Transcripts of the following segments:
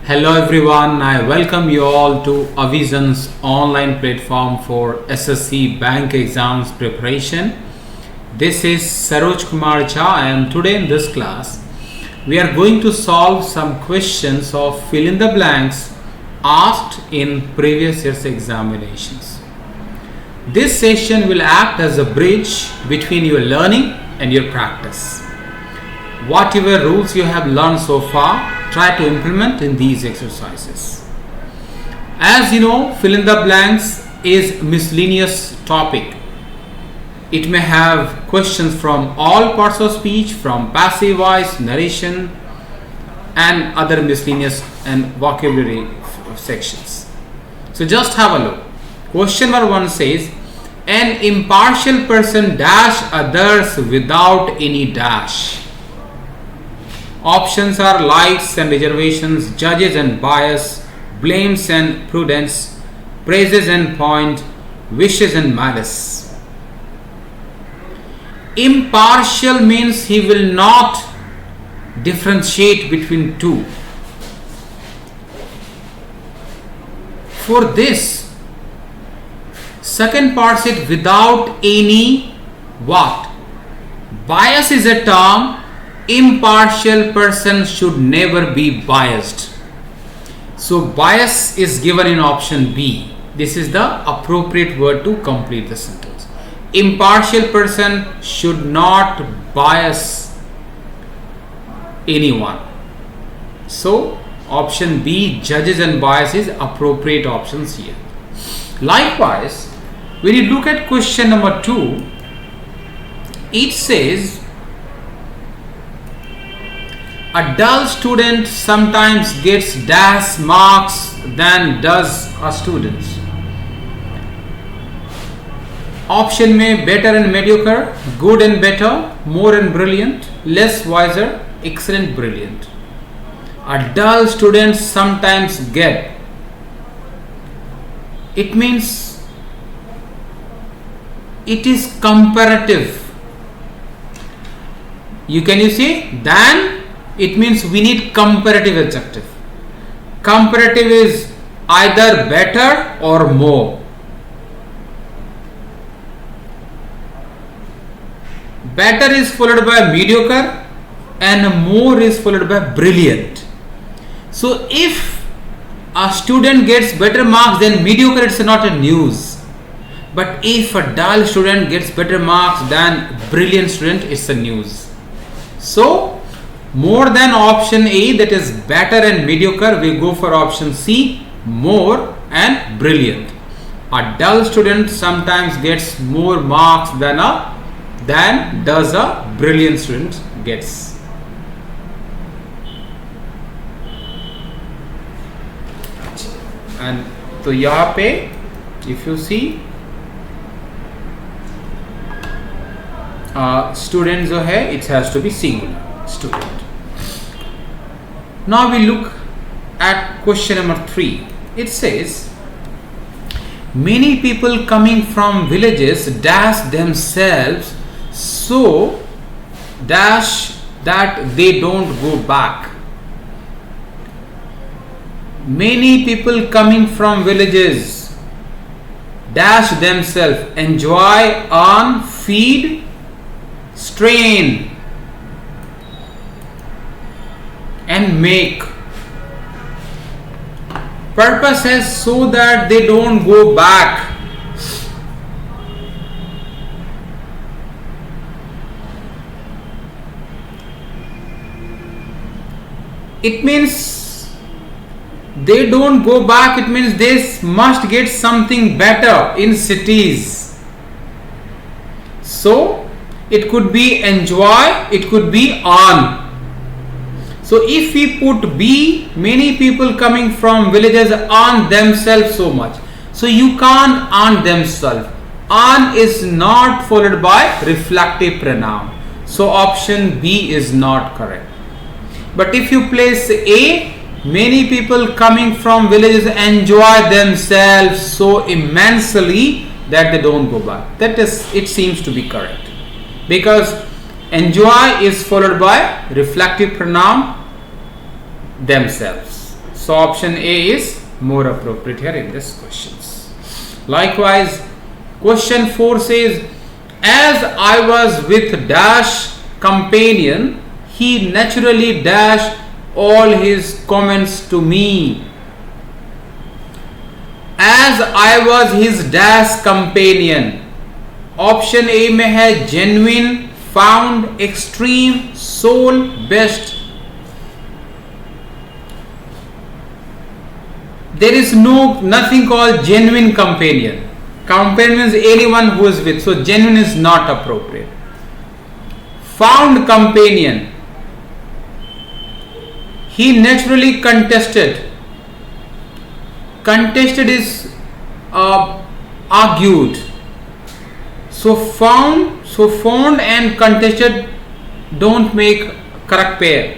Hello everyone, I welcome you all to Avision's online platform for SSC bank exams preparation. This is Saroj Kumar Jha and today in this class we are going to solve some questions of fill in the blanks asked in previous year's examinations. This session will act as a bridge between your learning and your practice. Whatever rules you have learned so far, try to implement in these exercises. As you know, fill in the blanks is miscellaneous topic. It may have questions from all parts of speech, from passive voice, narration, and other miscellaneous and vocabulary sections. So just have a look. Question number 1 says, an impartial person dash others without any dash. Options are likes and reservations, judges and bias, blames and prudence, praises and point, wishes and malice. Impartial means he will not differentiate between two. For this, second part said without any what? Bias is a term. Impartial person should never be biased. So bias is given in option B. This is the appropriate word to complete the sentence. Impartial person should not bias anyone. So option B, judges and bias, is appropriate options here. Likewise, when you look at question number 2, it says a dull student sometimes gets dash marks than does a student. Option में better and mediocre, good and better, more and brilliant, less wiser, excellent, brilliant. A dull student sometimes get. It means it is comparative. Can you say than? It means we need comparative adjective. Comparative is either better or more. Better is followed by mediocre and more is followed by brilliant. So if a student gets better marks than mediocre, it's not a news. But if a dull student gets better marks than brilliant student, it's a news. So more than option A, that is better and mediocre, we go for option C, more and brilliant. A dull student sometimes gets more marks than does a brilliant student gets. And तो यहाँ पे if you see student जो है, it has to be singular. Student. Now we look at question number 3. It says many people coming from villages dash themselves so dash that they don't go back. Many people coming from villages dash themselves, enjoy, earn, feed, strain and make. Purpose is so that they don't go back. It means they don't go back. It means they must get something better in cities. So it could be enjoy, it could be earn. So if we put B, many people coming from villages earn themselves so much. So you can't earn themselves. Earn is not followed by reflective pronoun. So option B is not correct. But if you place A, many people coming from villages enjoy themselves so immensely that they don't go back. That is, it seems to be correct. Because enjoy is followed by reflective pronoun themselves. So option A is more appropriate here in this questions. Likewise, question 4 says, as I was with dash companion, he naturally dash all his comments to me. As I was his dash companion. Option A में है genuine, found, extreme, soul, best. There is nothing called genuine companion. Companion is anyone who is with. So genuine is not appropriate. Found companion. He naturally contested. Contested is argued. So found and contested don't make correct pair.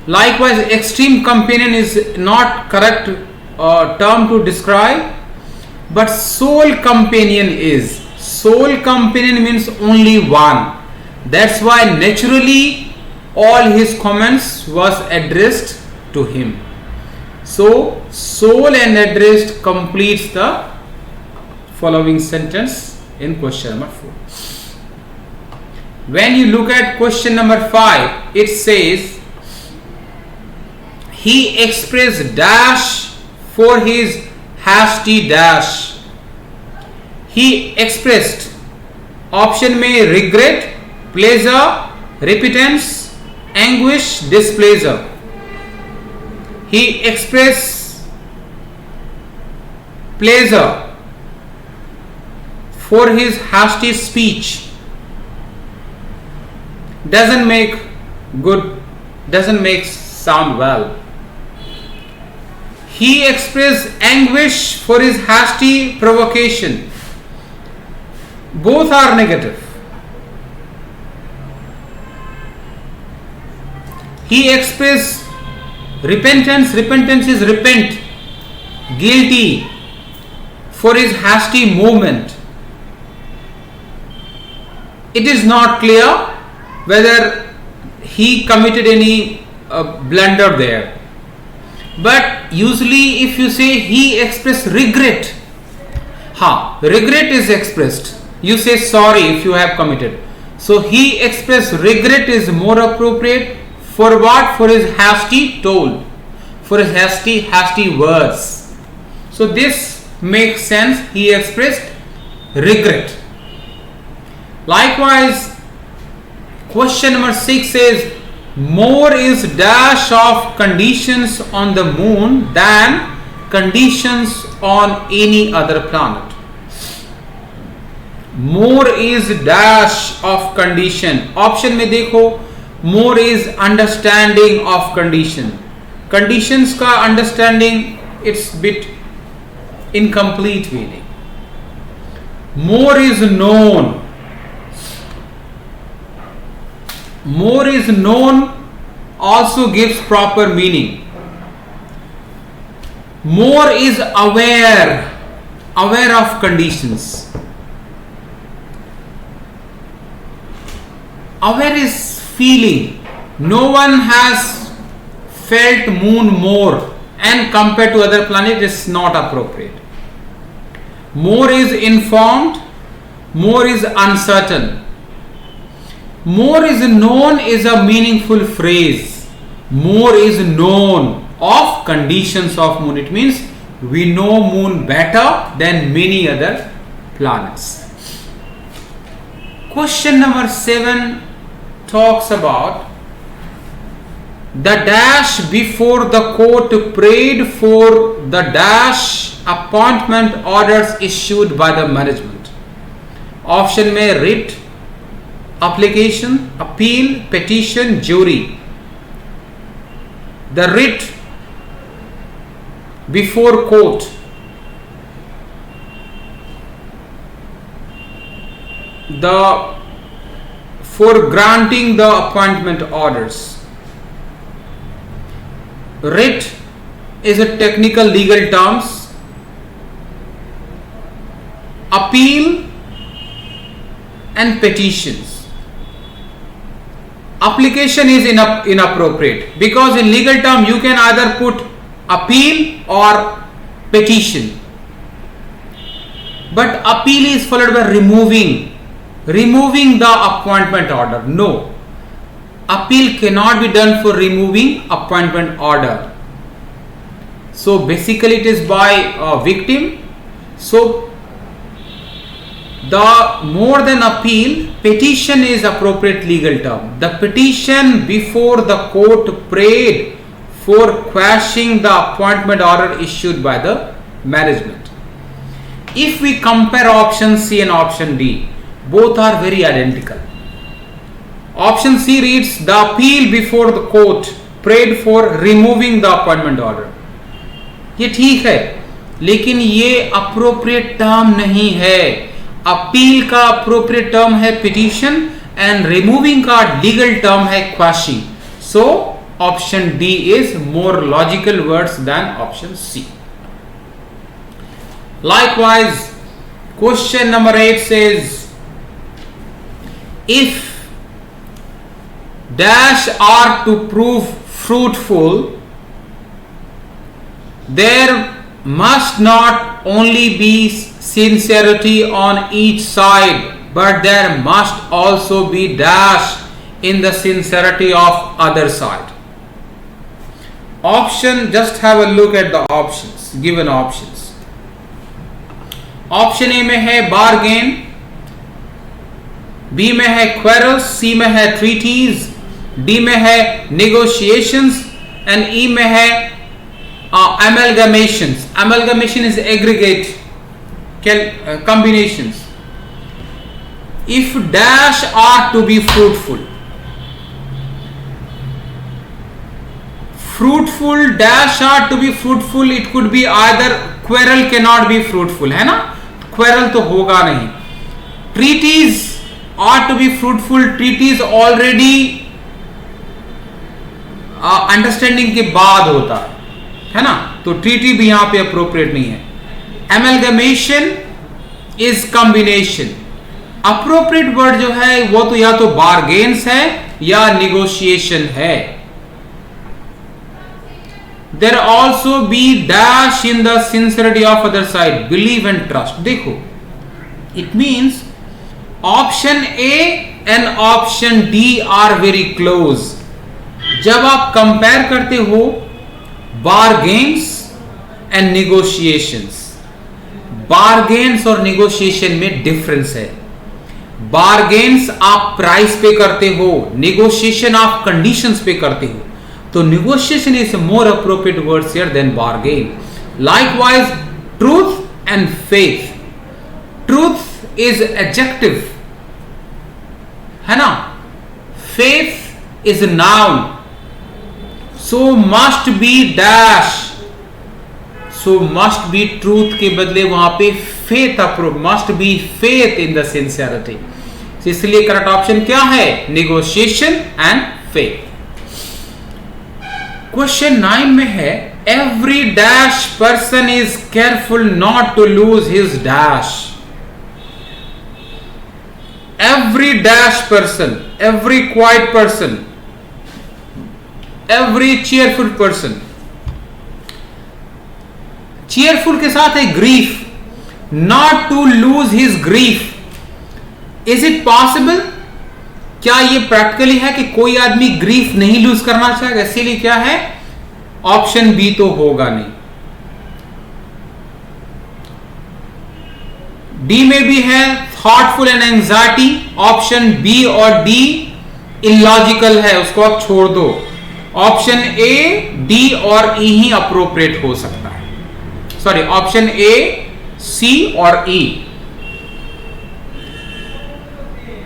Likewise, extreme companion is not correct term to describe, but sole companion is. Sole companion means only one. That's why naturally all his comments was addressed to him. So sole and addressed completes the following sentence in question number 4. When you look at question number 5, it says he expressed dash for his hasty dash. He expressed option में regret, pleasure, repentance, anguish, displeasure. He expressed pleasure for his hasty speech. Doesn't make sound well. He expressed anguish for his hasty provocation. Both are negative. He expressed repentance. Repentance is repent, guilty for his hasty movement. It is not clear whether he committed any blunder there. But usually if you say he expressed regret, regret is expressed. You say sorry if you have committed. So he expressed regret is more appropriate. For what? For his hasty told. For his hasty words. So this makes sense. He expressed regret. Likewise, question number 6 says, more is dash of conditions on the moon than conditions on any other planet. More is dash of condition. Option में देखो, more is understanding of condition. Conditions का understanding it's bit incomplete meaning. More is known. More is known also gives proper meaning. More is aware of conditions. Aware is feeling. No one has felt moon more, and compared to other planet is not appropriate. More is informed. More is uncertain. More is known is a meaningful phrase. More is known of conditions of moon. It means we know moon better than many other planets. Question number 7 talks about the dash before the court prayed for the dash appointment orders issued by the management. Option में writ, application, appeal, petition, jury. The writ before court. For granting the appointment orders. Writ is a technical legal terms. Appeal and petitions. application is inappropriate because in legal term you can either put appeal or petition, but appeal is followed by removing the appointment order. No, appeal cannot be done for removing appointment order. So basically it is by a victim. So the more than appeal, petition is appropriate legal term. The petition before the court prayed for quashing the appointment order issued by the management. If we compare option C and option D, both are very identical. Option C reads, the appeal before the court prayed for removing the appointment order. ये ठीक है, लेकिन ये appropriate term नहीं है. Appeal का appropriate term है petition and removing का लीगल टर्म है quashing. So option D is more logical words than option C. Likewise, question number 8 says, if dash are to prove fruitful, there must not only be sincerity on each side, but there must also be dash in the sincerity of other side. Option, just have a look at the options, given options. Option A में है bargain, B में है quarrels, सी में है treaties, D में है negotiations and ई में है amalgamations. Amalgamation is aggregate combinations. If dash are to be fruitful, dash are to be fruitful, it could be either quarrel cannot be fruitful, है ना, quarrel तो होगा नहीं. Treaties are to be fruitful, treaties already understanding के बाद होता है ना, तो ट्रीटी भी यहां पे अप्रोप्रिएट नहीं है. Amalgamation is combination. Appropriate word जो है वो तो या तो बारगेन्स है या निगोशिएशन है. There also be dash in the sincerity of other side, believe and trust. देखो, it means option A and option D are very close. जब आप कंपेयर करते हो बारगेन्स एंड निगोशिएशंस, बारगेन्स और निगोशिएशन में डिफरेंस है. बारगेन्स आप प्राइस पे करते हो, निगोशिएशन आप कंडीशंस पे करते हो. तो negotiation is more appropriate word here than bargain. Likewise truth and faith. Truth is adjective, है ना, faith is noun. So must be dash, so must be truth के बदले वहां पे faith approve, must be faith in the sincerity. so, इसलिए correct option क्या है? negotiation and faith. Question 9 में है, every dash person is careful not to lose his dash. Every dash person, every quiet person, every cheerful person. cheerful के साथ है grief, not to lose his grief. is it possible? क्या ये practically है कि कोई आदमी ग्रीफ नहीं लूज करना चाहेगा? इसीलिए क्या है, ऑप्शन बी तो होगा नहीं. डी में भी है thoughtful and anxiety. Option B और डी इलॉजिकल है, उसको आप छोड़ दो. ऑप्शन ए, डी और ई ही अप्रोप्रिएट हो सकता है. सॉरी, ऑप्शन ए, सी और E.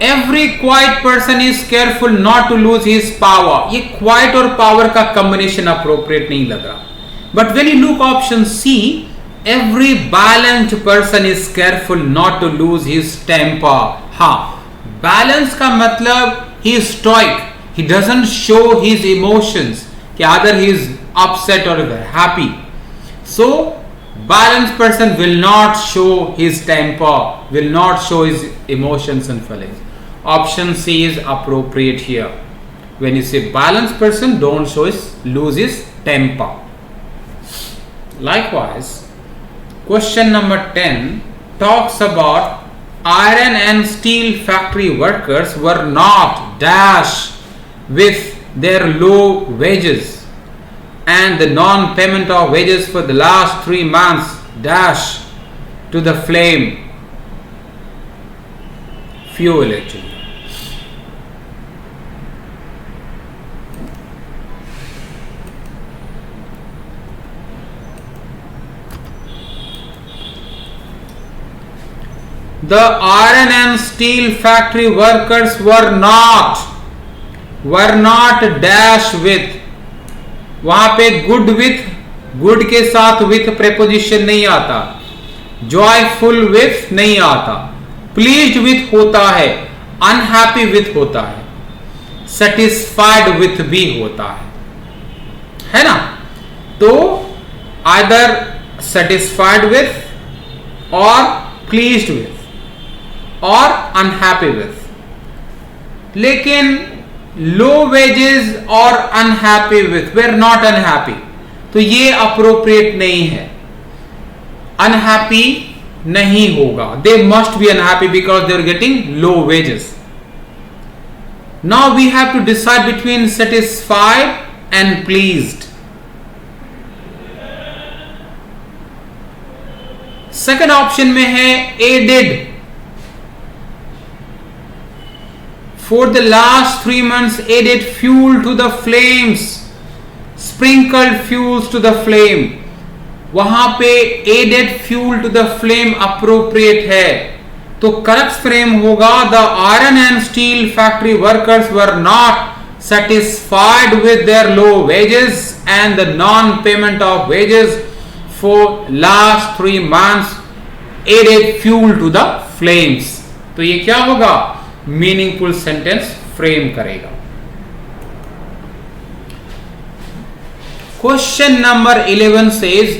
Every quiet person is careful not to lose his power. ये क्वाइट और पावर का कॉम्बिनेशन अप्रोप्रिएट नहीं लग रहा. But when you look option C, every balanced person is careful not to lose his temper. हाँ, balance का मतलब ही is stoic, he doesn't show his emotions, either he is upset or happy. So balanced person will not show his temper, will not show his emotions and feelings. Option C is appropriate here. When you say balanced person, don't lose his temper. Likewise, question number 10 talks about iron and steel factory workers were not dash with their low wages and the non-payment of wages for the last 3 months dash to the flame fuel actually. The iron and steel factory workers were not dash with, वहां पे good with, good के साथ with preposition नहीं आता, joyful with नहीं आता, pleased with होता है, अनहैप्पी विथ होता है, सेटिस्फाइड विथ भी होता है ना। तो आइदर सेटिस्फाइड विथ और प्लीज्ड विथ और अनहैप्पी विथ। लेकिन लो वेजेस और unhappy with, were not unhappy, तो ये अप्रोप्रिएट नहीं है, अनहैप्पी नहीं होगा। They must be unhappy because they are getting low wages. Now we have to decide between satisfied and pleased. Second option में है added, for the last 3 months added fuel to the flames, sprinkled fuels to the flame। वहां पे added fuel to the flame appropriate है, तो correct frame होगा the iron and steel factory workers were not satisfied with their low wages and the non-payment of wages for last 3 months added fuel to the flames। तो ये क्या होगा, meaningful sentence frame करेगा। Question number 11 says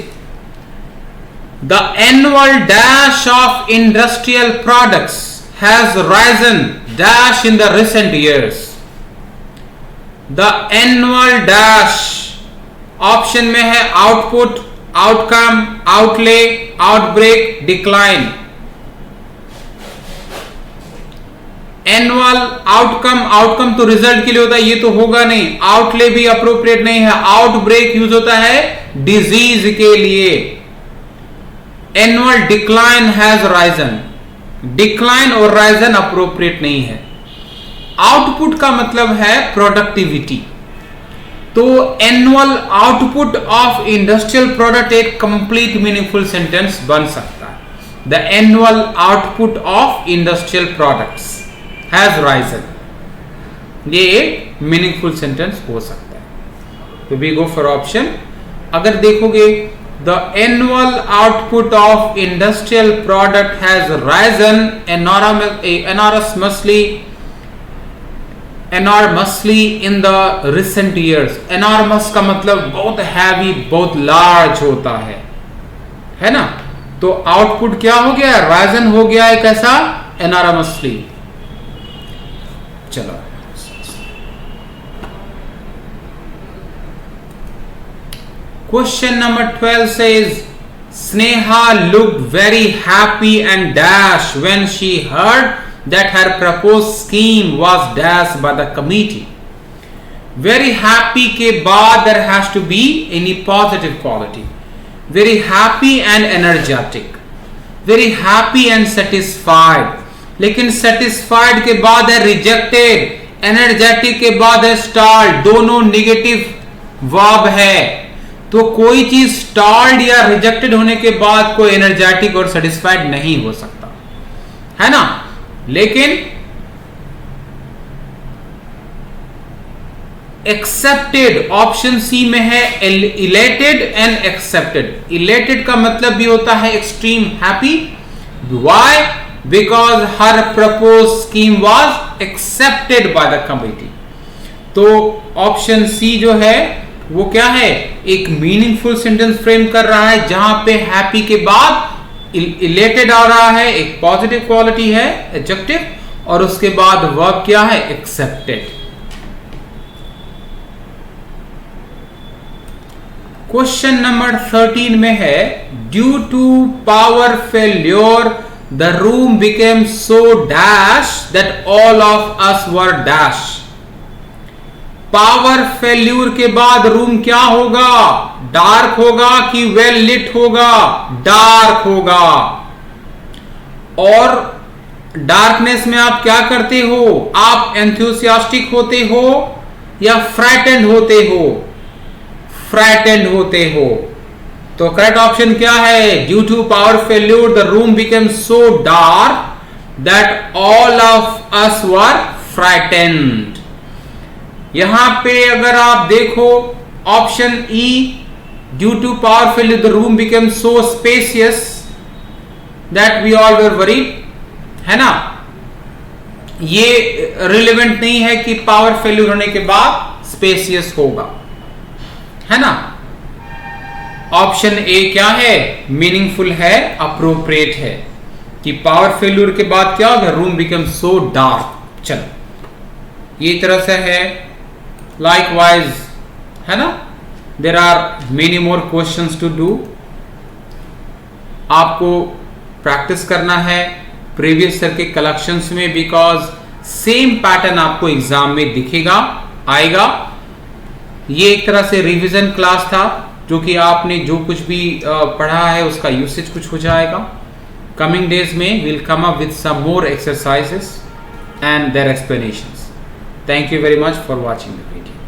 the annual dash of industrial products has risen dash in the recent years। the annual dash option में है output, outcome, outlay, outbreak, decline. Annual, outcome तो result के लिए होता है, ये तो होगा नहीं। आउटले भी अप्रोप्रिएट नहीं है। आउटब्रेक यूज होता है डिजीज के लिए। Annual decline has risen, decline और राइजन अप्रोप्रिएट नहीं है। आउटपुट का मतलब है प्रोडक्टिविटी, तो annual output of industrial product एक कंप्लीट मीनिंगफुल सेंटेंस बन सकता है। The annual output of industrial products has risen, ये एक मीनिंगफुल सेंटेंस हो सकता है। तो वी गो फॉर ऑप्शन। अगर देखोगे the annual output of industrial product has risen enormously in the recent years। enormous का मतलब बहुत हैवी, बहुत लार्ज होता है ना। तो आउटपुट क्या हो गया, राइजन हो गया एक ऐसा enormously। चलो question number 12 says Sneha looked very happy and dash when she heard that her proposed scheme was dashed by the committee। very happy के बाद there has to be any positive quality। very happy and energetic, very happy and satisfied। लेकिन satisfied के बाद है rejected, energetic के बाद है stalled, दोनों नेगेटिव वर्ब है। तो कोई चीज stalled या rejected होने के बाद कोई energetic और satisfied नहीं हो सकता, है ना। लेकिन एक्सेप्टेड ऑप्शन सी में है, इलेटेड एंड एक्सेप्टेड। इलेटेड का मतलब भी होता है extreme happy. Why, because her propose scheme was accepted by the committee. तो ऑप्शन सी जो है वो क्या है, एक मीनिंगफुल सेंटेंस फ्रेम कर रहा है जहां पे हैप्पी के बाद इलेटेड आ रहा है, एक पॉजिटिव क्वालिटी है एडजेक्टिव, और उसके बाद वर्ब क्या है, एक्सेप्टेड। क्वेश्चन नंबर 13 में है due to power failure the room became so dash that all of us were dash. Power failure के बाद रूम क्या होगा? डार्क होगा कि वेल लिट होगा? डार्क होगा। और डार्कनेस में आप क्या करते हो? आप एंथुसियास्टिक होते हो या फ्राइटेंड होते हो? फ्राइटेंड होते हो। तो करेक्ट ऑप्शन क्या है? Due to power failure the room became so dark that all of us were frightened. यहां पे अगर आप देखो option E, due to power failure the room became so spacious that we all were worried, है ना। ये relevant नहीं है कि पावर फेल्यूर होने के बाद स्पेसियस होगा, है ना। ऑप्शन ए क्या है? मीनिंगफुल है, अप्रोप्रिएट है कि पावर फेल्यूर के बाद क्या होगा? Room become so dark. चलो ये तरह से है। लाइकवाइज, है ना, there are many more questions to do. आपको प्रैक्टिस करना है प्रीवियस ईयर के कलेक्शंस में, बिकॉज सेम पैटर्न आपको एग्जाम में दिखेगा, आएगा। ये एक तरह से रिवीजन क्लास था, जो कि आपने जो कुछ भी पढ़ा है उसका यूसेज कुछ हो जाएगा। कमिंग डेज में will come up with some more exercises and their explanations. Thank you very much for watching the video.